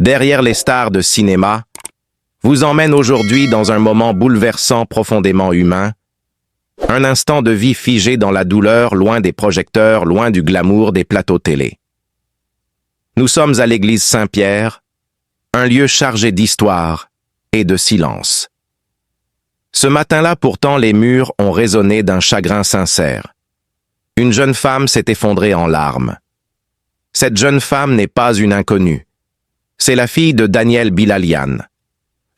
Derrière les stars de cinéma, vous emmène aujourd'hui dans un moment bouleversant, profondément humain, un instant de vie figé dans la douleur, loin des projecteurs, loin du glamour des plateaux télé. Nous sommes à l'église Saint-Pierre, un lieu chargé d'histoire et de silence. Ce matin-là, pourtant, les murs ont résonné d'un chagrin sincère. Une jeune femme s'est effondrée en larmes. Cette jeune femme n'est pas une inconnue. C'est la fille de Daniel Bilalian,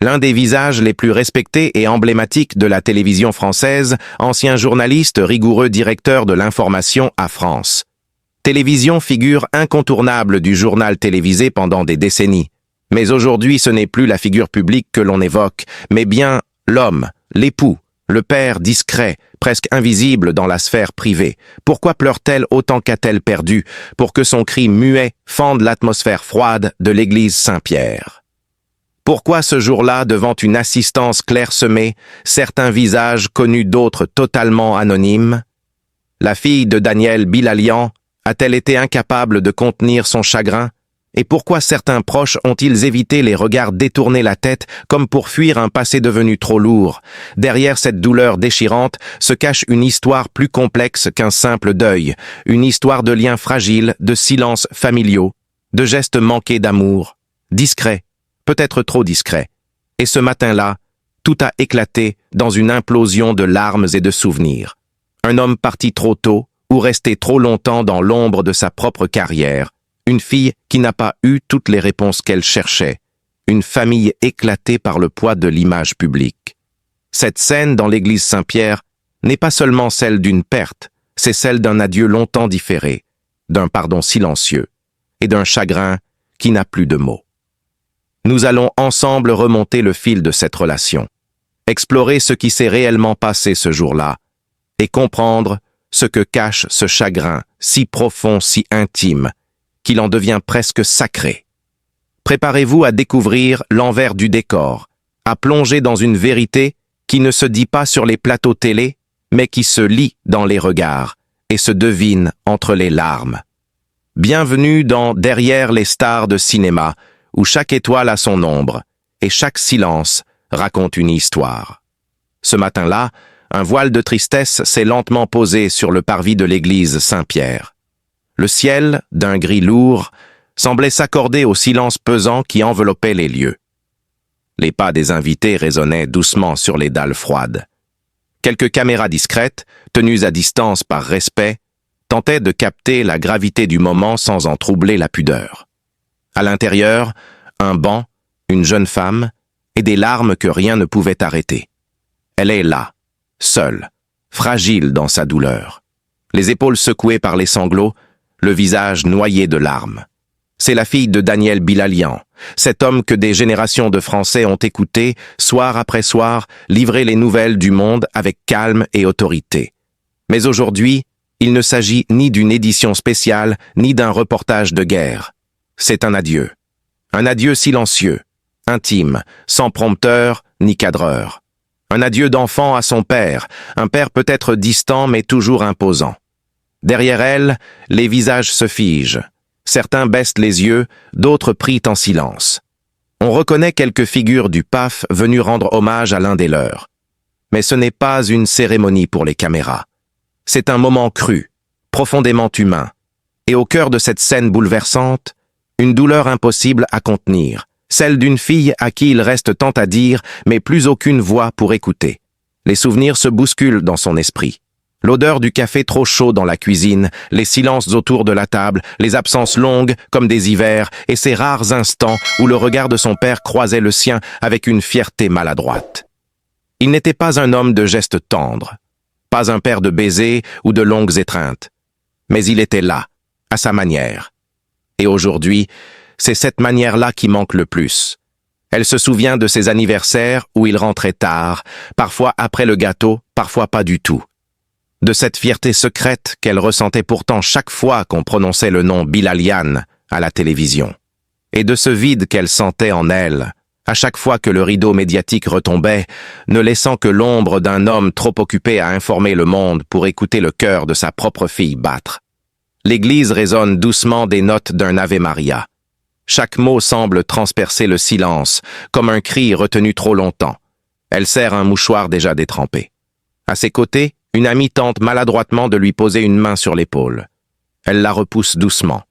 l'un des visages les plus respectés et emblématiques de la télévision française, ancien journaliste, rigoureux directeur de l'information à France. Télévision, figure incontournable du journal télévisé pendant des décennies. Mais aujourd'hui, ce n'est plus la figure publique que l'on évoque, mais bien l'homme, l'époux, le père discret, presque invisible dans la sphère privée. Pourquoi pleure-t-elle autant qu'a-t-elle perdu pour que son cri muet fende l'atmosphère froide de l'église Saint-Pierre? Pourquoi ce jour-là, devant une assistance clairsemée, certains visages connus, d'autres totalement anonymes? La fille de Daniel Bilalian a-t-elle été incapable de contenir son chagrin? Et pourquoi certains proches ont-ils évité les regards, détourné la tête, comme pour fuir un passé devenu trop lourd? Derrière cette douleur déchirante se cache une histoire plus complexe qu'un simple deuil, une histoire de liens fragiles, de silences familiaux, de gestes manqués d'amour, discrets, peut-être trop discrets. Et ce matin-là, tout a éclaté dans une implosion de larmes et de souvenirs. Un homme parti trop tôt ou resté trop longtemps dans l'ombre de sa propre carrière. Une fille qui n'a pas eu toutes les réponses qu'elle cherchait. Une famille éclatée par le poids de l'image publique. Cette scène dans l'église Saint-Pierre n'est pas seulement celle d'une perte, c'est celle d'un adieu longtemps différé, d'un pardon silencieux et d'un chagrin qui n'a plus de mots. Nous allons ensemble remonter le fil de cette relation, explorer ce qui s'est réellement passé ce jour-là et comprendre ce que cache ce chagrin si profond, si intime, qu'il en devient presque sacré. Préparez-vous à découvrir l'envers du décor, à plonger dans une vérité qui ne se dit pas sur les plateaux télé, mais qui se lit dans les regards et se devine entre les larmes. Bienvenue dans Derrière les stars de cinéma, où chaque étoile a son ombre et chaque silence raconte une histoire. Ce matin-là, un voile de tristesse s'est lentement posé sur le parvis de l'église Saint-Pierre. Le ciel, d'un gris lourd, semblait s'accorder au silence pesant qui enveloppait les lieux. Les pas des invités résonnaient doucement sur les dalles froides. Quelques caméras discrètes, tenues à distance par respect, tentaient de capter la gravité du moment sans en troubler la pudeur. À l'intérieur, un banc, une jeune femme et des larmes que rien ne pouvait arrêter. Elle est là, seule, fragile dans sa douleur. Les épaules secouées par les sanglots, le visage noyé de larmes. C'est la fille de Daniel Bilalian, cet homme que des générations de Français ont écouté, soir après soir, livrer les nouvelles du monde avec calme et autorité. Mais aujourd'hui, il ne s'agit ni d'une édition spéciale, ni d'un reportage de guerre. C'est un adieu silencieux, intime, sans prompteur ni cadreur. Un adieu d'enfant à son père, un père peut-être distant mais toujours imposant. Derrière elle, les visages se figent. Certains baissent les yeux, d'autres prient en silence. On reconnaît quelques figures du PAF venues rendre hommage à l'un des leurs. Mais ce n'est pas une cérémonie pour les caméras. C'est un moment cru, profondément humain. Et au cœur de cette scène bouleversante, une douleur impossible à contenir, celle d'une fille à qui il reste tant à dire, mais plus aucune voix pour écouter. Les souvenirs se bousculent dans son esprit. L'odeur du café trop chaud dans la cuisine, les silences autour de la table, les absences longues comme des hivers et ces rares instants où le regard de son père croisait le sien avec une fierté maladroite. Il n'était pas un homme de gestes tendres, pas un père de baisers ou de longues étreintes, mais il était là, à sa manière. Et aujourd'hui, c'est cette manière-là qui manque le plus. Elle se souvient de ses anniversaires où il rentrait tard, parfois après le gâteau, parfois pas du tout. De cette fierté secrète qu'elle ressentait pourtant chaque fois qu'on prononçait le nom Bilalian à la télévision. Et de ce vide qu'elle sentait en elle, à chaque fois que le rideau médiatique retombait, ne laissant que l'ombre d'un homme trop occupé à informer le monde pour écouter le cœur de sa propre fille battre. L'église résonne doucement des notes d'un Ave Maria. Chaque mot semble transpercer le silence, comme un cri retenu trop longtemps. Elle serre un mouchoir déjà détrempé. À ses côtés, une amie tente maladroitement de lui poser une main sur l'épaule. Elle la repousse doucement,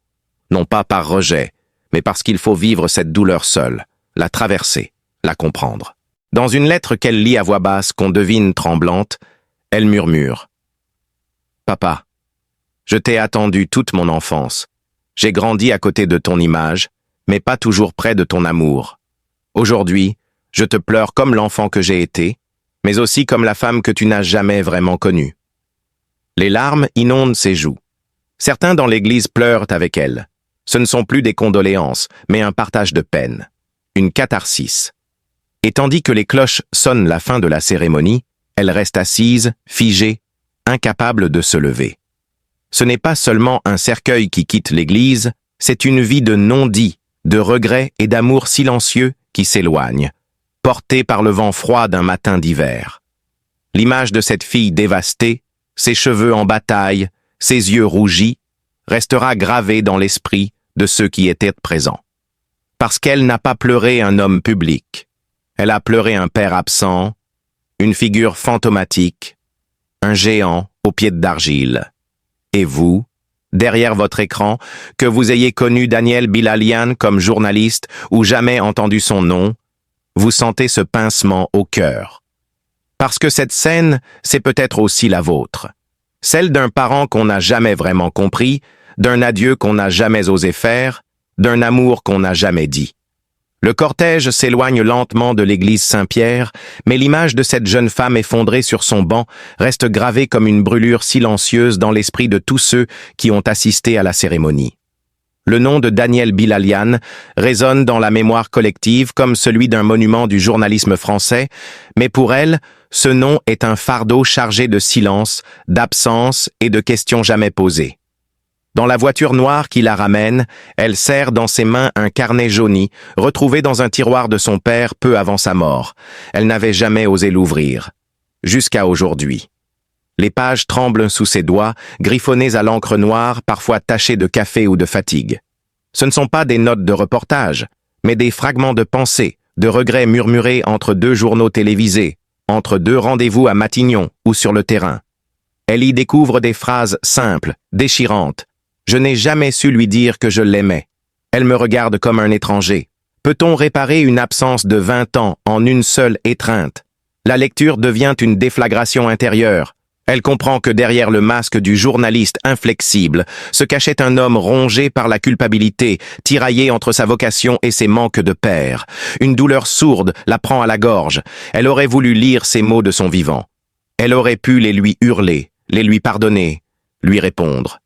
non pas par rejet, mais parce qu'il faut vivre cette douleur seule, la traverser, la comprendre. Dans une lettre qu'elle lit à voix basse, qu'on devine tremblante, elle murmure. « Papa, je t'ai attendu toute mon enfance. J'ai grandi à côté de ton image, mais pas toujours près de ton amour. Aujourd'hui, je te pleure comme l'enfant que j'ai été, mais aussi comme la femme que tu n'as jamais vraiment connue. » Les larmes inondent ses joues. Certains dans l'église pleurent avec elle. Ce ne sont plus des condoléances, mais un partage de peine, une catharsis. Et tandis que les cloches sonnent la fin de la cérémonie, elle reste assise, figée, incapable de se lever. Ce n'est pas seulement un cercueil qui quitte l'église, c'est une vie de non-dit, de regrets et d'amour silencieux qui s'éloigne, portée par le vent froid d'un matin d'hiver. L'image de cette fille dévastée, ses cheveux en bataille, ses yeux rougis, restera gravée dans l'esprit de ceux qui étaient présents. Parce qu'elle n'a pas pleuré un homme public. Elle a pleuré un père absent, une figure fantomatique, un géant aux pieds d'argile. Et vous, derrière votre écran, que vous ayez connu Daniel Bilalian comme journaliste ou jamais entendu son nom, vous sentez ce pincement au cœur. Parce que cette scène, c'est peut-être aussi la vôtre. Celle d'un parent qu'on n'a jamais vraiment compris, d'un adieu qu'on n'a jamais osé faire, d'un amour qu'on n'a jamais dit. Le cortège s'éloigne lentement de l'église Saint-Pierre, mais l'image de cette jeune femme effondrée sur son banc reste gravée comme une brûlure silencieuse dans l'esprit de tous ceux qui ont assisté à la cérémonie. Le nom de Daniel Bilalian résonne dans la mémoire collective comme celui d'un monument du journalisme français, mais pour elle, ce nom est un fardeau chargé de silence, d'absence et de questions jamais posées. Dans la voiture noire qui la ramène, elle serre dans ses mains un carnet jauni, retrouvé dans un tiroir de son père peu avant sa mort. Elle n'avait jamais osé l'ouvrir. Jusqu'à aujourd'hui. Les pages tremblent sous ses doigts, griffonnées à l'encre noire, parfois tachées de café ou de fatigue. Ce ne sont pas des notes de reportage, mais des fragments de pensée, de regrets murmurés entre deux journaux télévisés, entre deux rendez-vous à Matignon ou sur le terrain. Elle y découvre des phrases simples, déchirantes. Je n'ai jamais su lui dire que je l'aimais. Elle me regarde comme un étranger. Peut-on réparer une absence de 20 ans en une seule étreinte? La lecture devient une déflagration intérieure. Elle comprend que derrière le masque du journaliste inflexible se cachait un homme rongé par la culpabilité, tiraillé entre sa vocation et ses manques de père. Une douleur sourde la prend à la gorge. Elle aurait voulu lire ces mots de son vivant. Elle aurait pu les lui hurler, les lui pardonner, lui répondre.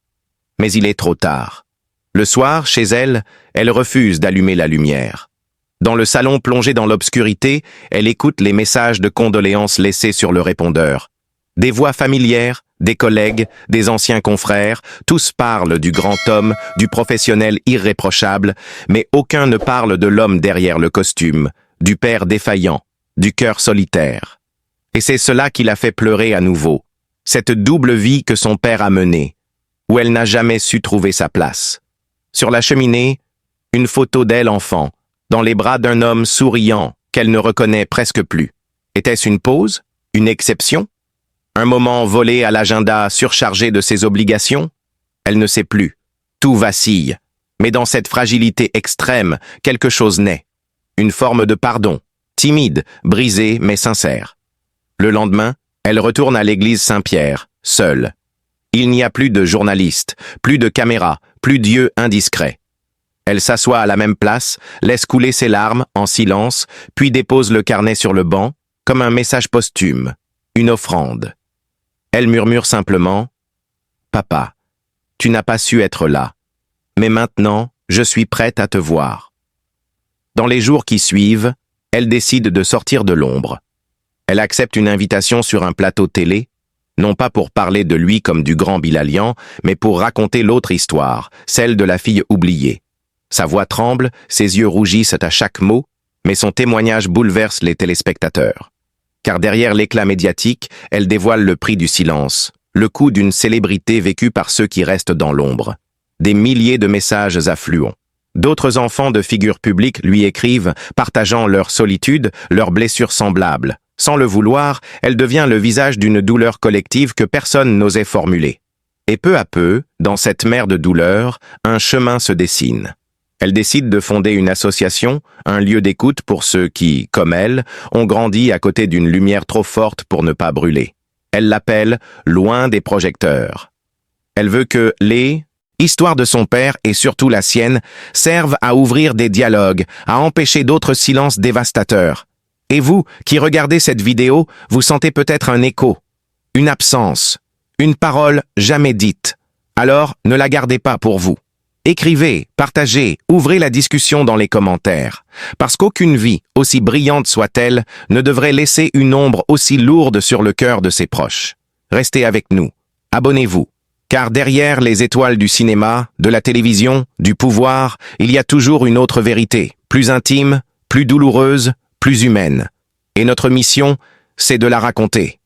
Mais il est trop tard. Le soir, chez elle, elle refuse d'allumer la lumière. Dans le salon plongé dans l'obscurité, elle écoute les messages de condoléances laissés sur le répondeur. Des voix familières, des collègues, des anciens confrères, tous parlent du grand homme, du professionnel irréprochable, mais aucun ne parle de l'homme derrière le costume, du père défaillant, du cœur solitaire. Et c'est cela qui l'a fait pleurer à nouveau, cette double vie que son père a menée, où elle n'a jamais su trouver sa place. Sur la cheminée, une photo d'elle enfant, dans les bras d'un homme souriant qu'elle ne reconnaît presque plus. Était-ce une pause? Une exception? Un moment volé à l'agenda surchargé de ses obligations? Elle ne sait plus. Tout vacille. Mais dans cette fragilité extrême, quelque chose naît. Une forme de pardon, timide, brisée mais sincère. Le lendemain, elle retourne à l'église Saint-Pierre, seule. Il n'y a plus de journalistes, plus de caméras, plus d'yeux indiscrets. Elle s'assoit à la même place, laisse couler ses larmes en silence, puis dépose le carnet sur le banc, comme un message posthume, une offrande. Elle murmure simplement « Papa, tu n'as pas su être là, mais maintenant, je suis prête à te voir. » Dans les jours qui suivent, elle décide de sortir de l'ombre. Elle accepte une invitation sur un plateau télé, non pas pour parler de lui comme du grand Bilalian, mais pour raconter l'autre histoire, celle de la fille oubliée. Sa voix tremble, ses yeux rougissent à chaque mot, mais son témoignage bouleverse les téléspectateurs. Car derrière l'éclat médiatique, elle dévoile le prix du silence, le coût d'une célébrité vécue par ceux qui restent dans l'ombre. Des milliers de messages affluents. D'autres enfants de figures publiques lui écrivent, partageant leur solitude, leurs blessures semblables. Sans le vouloir, elle devient le visage d'une douleur collective que personne n'osait formuler. Et peu à peu, dans cette mer de douleur, un chemin se dessine. Elle décide de fonder une association, un lieu d'écoute pour ceux qui, comme elle, ont grandi à côté d'une lumière trop forte pour ne pas brûler. Elle l'appelle « Loin des projecteurs ». Elle veut que les histoires de son père et surtout la sienne servent à ouvrir des dialogues, à empêcher d'autres silences dévastateurs. Et vous, qui regardez cette vidéo, vous sentez peut-être un écho, une absence, une parole jamais dite. Alors, ne la gardez pas pour vous. Écrivez, partagez, ouvrez la discussion dans les commentaires. Parce qu'aucune vie, aussi brillante soit-elle, ne devrait laisser une ombre aussi lourde sur le cœur de ses proches. Restez avec nous. Abonnez-vous. Car derrière les étoiles du cinéma, de la télévision, du pouvoir, il y a toujours une autre vérité, plus intime, plus douloureuse, plus humaine. Et notre mission, c'est de la raconter.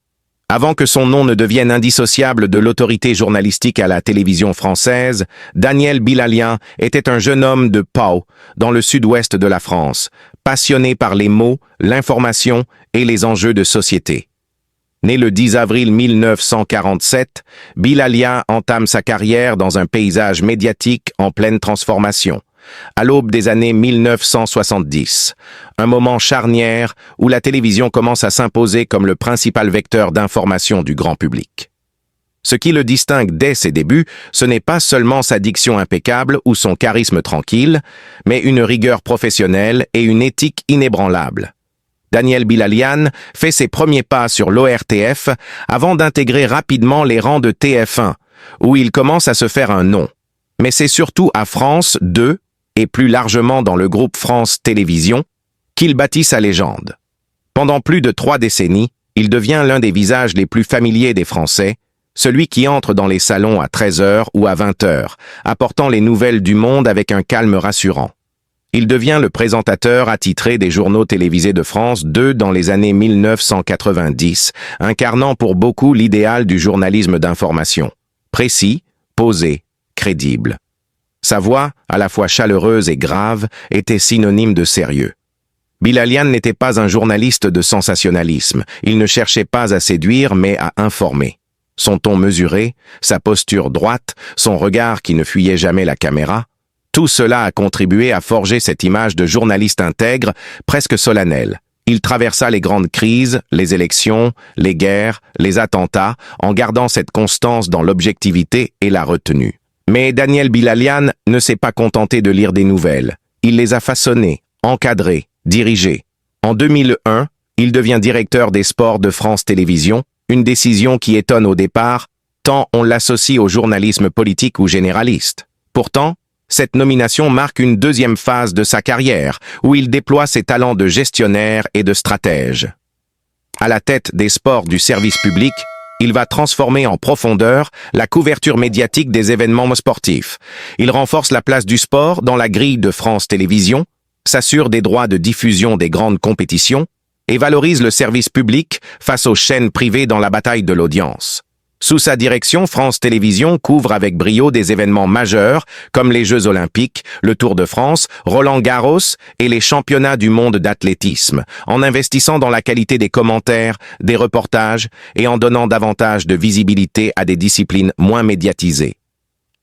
Avant que son nom ne devienne indissociable de l'autorité journalistique à la télévision française, Daniel Bilalian était un jeune homme de Pau, dans le sud-ouest de la France, passionné par les mots, l'information et les enjeux de société. Né le 10 avril 1947, Bilalian entame sa carrière dans un paysage médiatique en pleine transformation. À l'aube des années 1970, un moment charnière où la télévision commence à s'imposer comme le principal vecteur d'information du grand public. Ce qui le distingue dès ses débuts, ce n'est pas seulement sa diction impeccable ou son charisme tranquille, mais une rigueur professionnelle et une éthique inébranlable. Daniel Bilalian fait ses premiers pas sur l'ORTF avant d'intégrer rapidement les rangs de TF1, où il commence à se faire un nom. Mais c'est surtout à France 2, et plus largement dans le groupe France Télévisions, qu'il bâtit sa légende. Pendant plus de 3 décennies, il devient l'un des visages les plus familiers des Français, celui qui entre dans les salons à 13h ou à 20h, apportant les nouvelles du monde avec un calme rassurant. Il devient le présentateur attitré des journaux télévisés de France 2 dans les années 1990, incarnant pour beaucoup l'idéal du journalisme d'information. Précis, posé, crédible. Sa voix, à la fois chaleureuse et grave, était synonyme de sérieux. Bilalian n'était pas un journaliste de sensationnalisme. Il ne cherchait pas à séduire, mais à informer. Son ton mesuré, sa posture droite, son regard qui ne fuyait jamais la caméra, tout cela a contribué à forger cette image de journaliste intègre, presque solennelle. Il traversa les grandes crises, les élections, les guerres, les attentats, en gardant cette constance dans l'objectivité et la retenue. Mais Daniel Bilalian ne s'est pas contenté de lire des nouvelles. Il les a façonnées, encadrées, dirigées. En 2001, il devient directeur des sports de France Télévisions, une décision qui étonne au départ, tant on l'associe au journalisme politique ou généraliste. Pourtant, cette nomination marque une deuxième phase de sa carrière, où il déploie ses talents de gestionnaire et de stratège. À la tête des sports du service public, il va transformer en profondeur la couverture médiatique des événements sportifs. Il renforce la place du sport dans la grille de France Télévisions, s'assure des droits de diffusion des grandes compétitions et valorise le service public face aux chaînes privées dans la bataille de l'audience. Sous sa direction, France Télévisions couvre avec brio des événements majeurs comme les Jeux Olympiques, le Tour de France, Roland-Garros et les championnats du monde d'athlétisme, en investissant dans la qualité des commentaires, des reportages et en donnant davantage de visibilité à des disciplines moins médiatisées.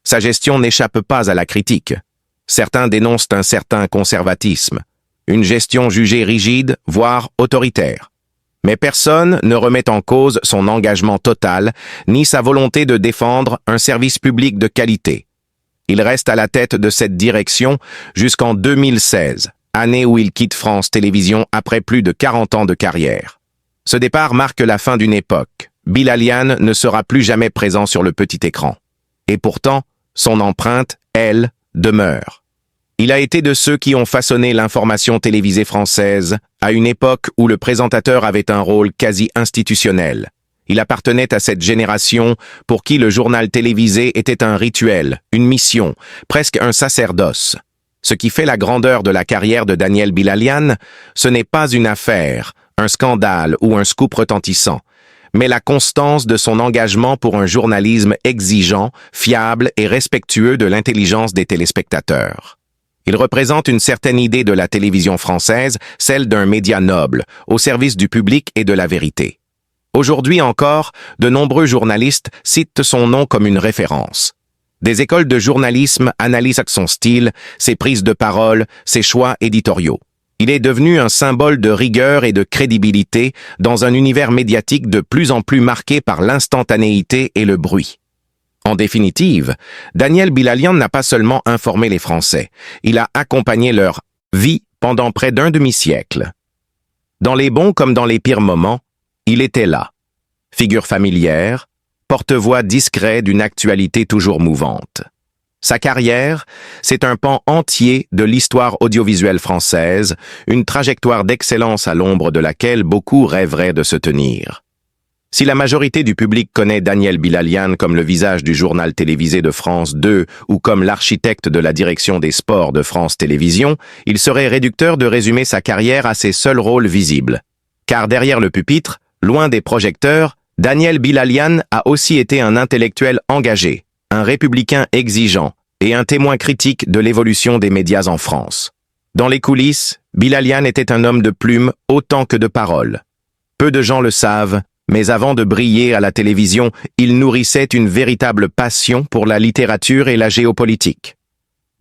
Sa gestion n'échappe pas à la critique. Certains dénoncent un certain conservatisme, une gestion jugée rigide, voire autoritaire. Mais personne ne remet en cause son engagement total, ni sa volonté de défendre un service public de qualité. Il reste à la tête de cette direction jusqu'en 2016, année où il quitte France Télévisions après plus de 40 ans de carrière. Ce départ marque la fin d'une époque. Bilalian ne sera plus jamais présent sur le petit écran. Et pourtant, son empreinte, elle, demeure. Il a été de ceux qui ont façonné l'information télévisée française à une époque où le présentateur avait un rôle quasi institutionnel. Il appartenait à cette génération pour qui le journal télévisé était un rituel, une mission, presque un sacerdoce. Ce qui fait la grandeur de la carrière de Daniel Bilalian, ce n'est pas une affaire, un scandale ou un scoop retentissant, mais la constance de son engagement pour un journalisme exigeant, fiable et respectueux de l'intelligence des téléspectateurs. Il représente une certaine idée de la télévision française, celle d'un média noble, au service du public et de la vérité. Aujourd'hui encore, de nombreux journalistes citent son nom comme une référence. Des écoles de journalisme analysent son style, ses prises de parole, ses choix éditoriaux. Il est devenu un symbole de rigueur et de crédibilité dans un univers médiatique de plus en plus marqué par l'instantanéité et le bruit. En définitive, Daniel Bilalian n'a pas seulement informé les Français, il a accompagné leur vie pendant près d'un demi-siècle. Dans les bons comme dans les pires moments, il était là. Figure familière, porte-voix discret d'une actualité toujours mouvante. Sa carrière, c'est un pan entier de l'histoire audiovisuelle française, une trajectoire d'excellence à l'ombre de laquelle beaucoup rêveraient de se tenir. Si la majorité du public connaît Daniel Bilalian comme le visage du journal télévisé de France 2 ou comme l'architecte de la direction des sports de France Télévisions, il serait réducteur de résumer sa carrière à ses seuls rôles visibles. Car derrière le pupitre, loin des projecteurs, Daniel Bilalian a aussi été un intellectuel engagé, un républicain exigeant et un témoin critique de l'évolution des médias en France. Dans les coulisses, Bilalian était un homme de plume autant que de parole. Peu de gens le savent, mais avant de briller à la télévision, il nourrissait une véritable passion pour la littérature et la géopolitique.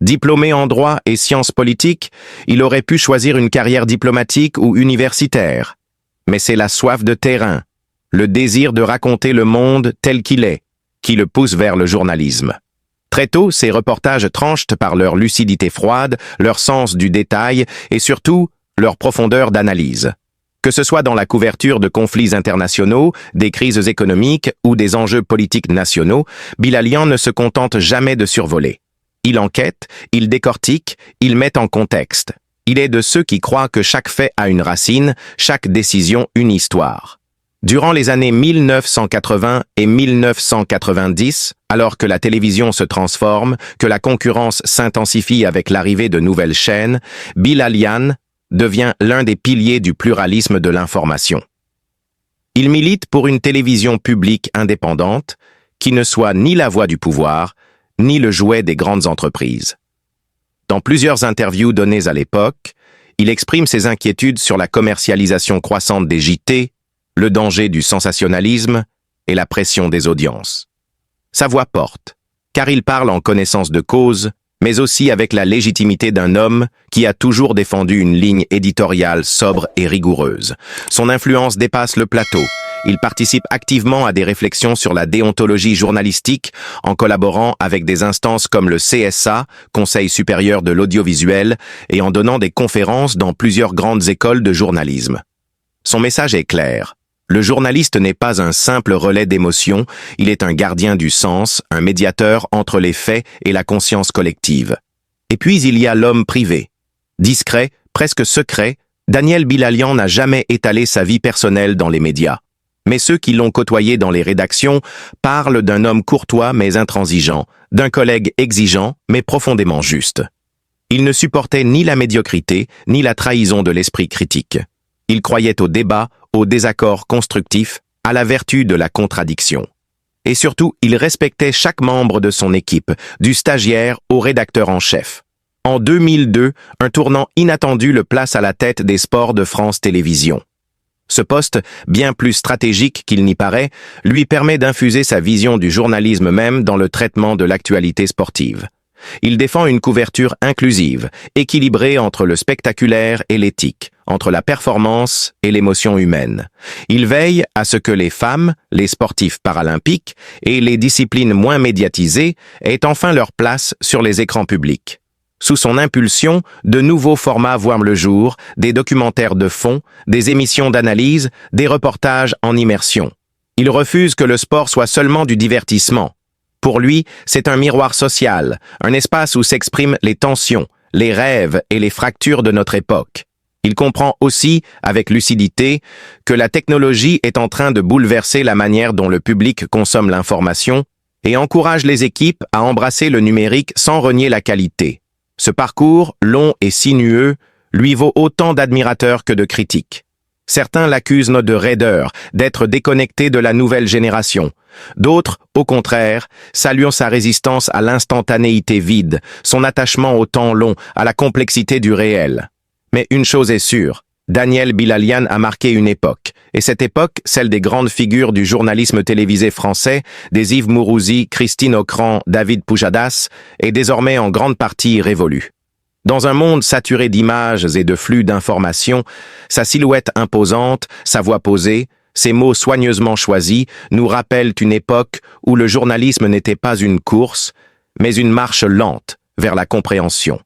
Diplômé en droit et sciences politiques, il aurait pu choisir une carrière diplomatique ou universitaire. Mais c'est la soif de terrain, le désir de raconter le monde tel qu'il est, qui le pousse vers le journalisme. Très tôt, ses reportages tranchent par leur lucidité froide, leur sens du détail et surtout leur profondeur d'analyse. Que ce soit dans la couverture de conflits internationaux, des crises économiques ou des enjeux politiques nationaux, Bilalian ne se contente jamais de survoler. Il enquête, il décortique, il met en contexte. Il est de ceux qui croient que chaque fait a une racine, chaque décision une histoire. Durant les années 1980 et 1990, alors que la télévision se transforme, que la concurrence s'intensifie avec l'arrivée de nouvelles chaînes, Bilalian devient l'un des piliers du pluralisme de l'information. Il milite pour une télévision publique indépendante qui ne soit ni la voix du pouvoir, ni le jouet des grandes entreprises. Dans plusieurs interviews données à l'époque, il exprime ses inquiétudes sur la commercialisation croissante des JT, le danger du sensationnalisme et la pression des audiences. Sa voix porte, car il parle en connaissance de cause, mais aussi avec la légitimité d'un homme qui a toujours défendu une ligne éditoriale sobre et rigoureuse. Son influence dépasse le plateau. Il participe activement à des réflexions sur la déontologie journalistique en collaborant avec des instances comme le CSA, Conseil supérieur de l'audiovisuel, et en donnant des conférences dans plusieurs grandes écoles de journalisme. Son message est clair. Le journaliste n'est pas un simple relais d'émotions, il est un gardien du sens, un médiateur entre les faits et la conscience collective. Et puis il y a l'homme privé. Discret, presque secret, Daniel Bilalian n'a jamais étalé sa vie personnelle dans les médias. Mais ceux qui l'ont côtoyé dans les rédactions parlent d'un homme courtois mais intransigeant, d'un collègue exigeant mais profondément juste. Il ne supportait ni la médiocrité, ni la trahison de l'esprit critique. Il croyait au débat, au désaccord constructif, à la vertu de la contradiction. Et surtout, il respectait chaque membre de son équipe, du stagiaire au rédacteur en chef. En 2002, un tournant inattendu le place à la tête des sports de France Télévisions. Ce poste, bien plus stratégique qu'il n'y paraît, lui permet d'infuser sa vision du journalisme même dans le traitement de l'actualité sportive. Il défend une couverture inclusive, équilibrée entre le spectaculaire et l'éthique, entre la performance et l'émotion humaine. Il veille à ce que les femmes, les sportifs paralympiques et les disciplines moins médiatisées aient enfin leur place sur les écrans publics. Sous son impulsion, de nouveaux formats voient le jour, des documentaires de fond, des émissions d'analyse, des reportages en immersion. Il refuse que le sport soit seulement du divertissement. Pour lui, c'est un miroir social, un espace où s'expriment les tensions, les rêves et les fractures de notre époque. Il comprend aussi, avec lucidité, que la technologie est en train de bouleverser la manière dont le public consomme l'information et encourage les équipes à embrasser le numérique sans renier la qualité. Ce parcours, long et sinueux, lui vaut autant d'admirateurs que de critiques. Certains l'accusent de raideur, d'être déconnecté de la nouvelle génération, D'autres, au contraire, saluant sa résistance à l'instantanéité vide, son attachement au temps long, à la complexité du réel. Mais une chose est sûre, Daniel Bilalian a marqué une époque. Et cette époque, celle des grandes figures du journalisme télévisé français, des Yves Mourouzi, Christine Ockrent, David Pujadas, est désormais en grande partie révolue. Dans un monde saturé d'images et de flux d'informations, sa silhouette imposante, sa voix posée, ses mots soigneusement choisis nous rappellent une époque où le journalisme n'était pas une course, mais une marche lente vers la compréhension.